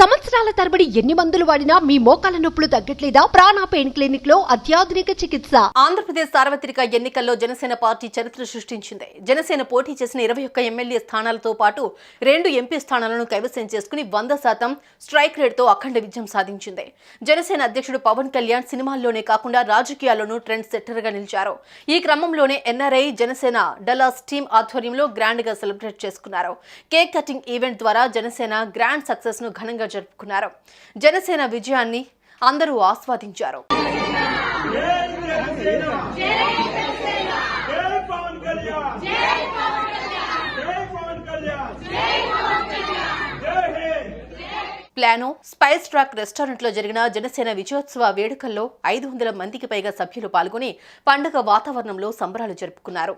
సంవత్సరాల తరబడి ఎన్ని మందులు వాడినా మీ మోకాల నొప్పులు తగ్గట్లేదా? ప్రాణ పెయిన్ క్లినిక్ లో అత్యాధునిక చికిత్స. ఆంధ్రప్రదేశ్ సార్వత్రిక ఎన్నికల్లో జనసేన పార్టీ చరిత్ర సృష్టించింది. జనసేన పోటీ చేసిన 21 ఎమ్మెల్యే స్థానాలతో పాటు 2 ఎంపీ స్థానాలను కైవసం చేసుకుని 100% స్ట్రైక్ రేట్తో అఖండ విజయం సాధించింది. జనసేన అధ్యక్షుడు పవన్ కళ్యాణ్ సినిమాల్లోనే కాకుండా రాజకీయాల్లోనూ ట్రెండ్ సెట్టర్ గా నిలిచారు. ఈ క్రమంలోనే ఎన్ఆర్ఐ జనసేన డల్లాస్ టీం ఆధ్వర్యంలో గ్రాండ్ గా సెలబ్రేట్ చేసుకున్నారు. కేక్ కటింగ్ ఈవెంట్ ద్వారా జనసేన గ్రాండ్ సక్సెస్ ను ఘనంగా జరుపుకున్నారు. జనసేన విజయాన్ని అందరూ ఆస్వాదించారు. ప్లానో స్పైస్ ట్రాక్ రెస్టారెంట్ లో జరిగిన జనసేన విజయోత్సవ వేడుకల్లో 500 మందికి పైగా సభ్యులు పాల్గొని పండుగ వాతావరణంలో సంబరాలు జరుపుకున్నారు.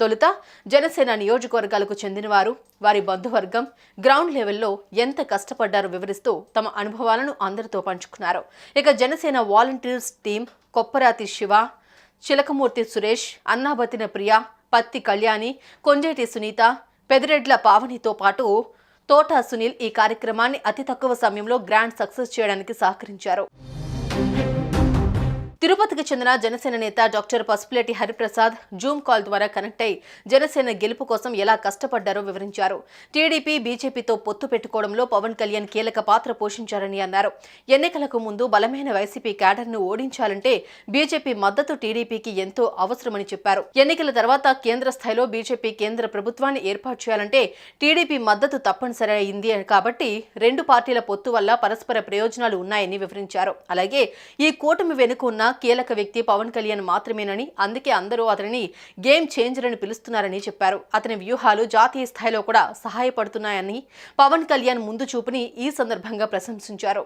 తొలుత జనసేన నియోజకవర్గాలకు చెందినవారు, వారి బంధువర్గం గ్రౌండ్ లెవెల్లో ఎంత కష్టపడ్డారో వివరిస్తూ తమ అనుభవాలను అందరితో పంచుకున్నారు. ఇక జనసేన వాలంటీర్స్ టీం కొప్పరాతి శివ, చిలకమూర్తి సురేష్, అన్నాబతిన ప్రియ, పత్తి కళ్యాణి, కొంజేటి సునీత, పెదిరెడ్ల పావనితో పాటు తోట సునీల్ ఈ కార్యక్రమాన్ని అతి తక్కువ సమయంలో గ్రాండ్ సక్సెస్ చేయడానికి సహకరించారు. తిరుపతికి చెందిన జనసేన నేత doctor Pasupuleti Hariprasad Zoom call ద్వారా కనెక్ట్ అయి జనసేన గెలుపు కోసం ఎలా కష్టపడ్డారో వివరించారు. టీడీపీ బీజేపీతో పొత్తు పెట్టుకోవడంలో పవన్ కళ్యాణ్ కీలక పాత్ర పోషించారని అన్నారు. ఎన్నికలకు ముందు బలమైన వైసీపీ క్యాడర్ను ఓడించాలంటే బీజేపీ మద్దతు టీడీపీకి ఎంతో అవసరమని చెప్పారు. ఎన్నికల తర్వాత కేంద్ర స్థాయిలో బీజేపీ కేంద్ర ప్రభుత్వాన్ని ఏర్పాటు చేయాలంటే టీడీపీ మద్దతు తప్పనిసరి అయింది కాబట్టి 2 పార్టీల పొత్తు వల్ల పరస్పర ప్రయోజనాలు ఉన్నాయని వివరించారు. అలాగే ఈ కూటమి వెనుక ఉన్న కీలక వ్యక్తి పవన్ కళ్యాణ్ మాత్రమేనని, అందుకే అందరూ అతనిని గేమ్ చేంజర్ అని పిలుస్తున్నారని చెప్పారు. అతని వ్యూహాలు జాతీయ స్థాయిలో కూడా సహాయపడుతున్నాయని పవన్ కళ్యాణ్ ముందు చూపుని ఈ సందర్భంగా ప్రశంసించారు.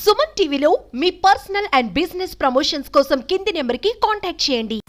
సుమన్ టీవీలో మీ పర్సనల్ అండ్ బిజినెస్ ప్రమోషన్స్ కోసం కింది నెంబర్కి కాంటాక్ట్ చేయండి.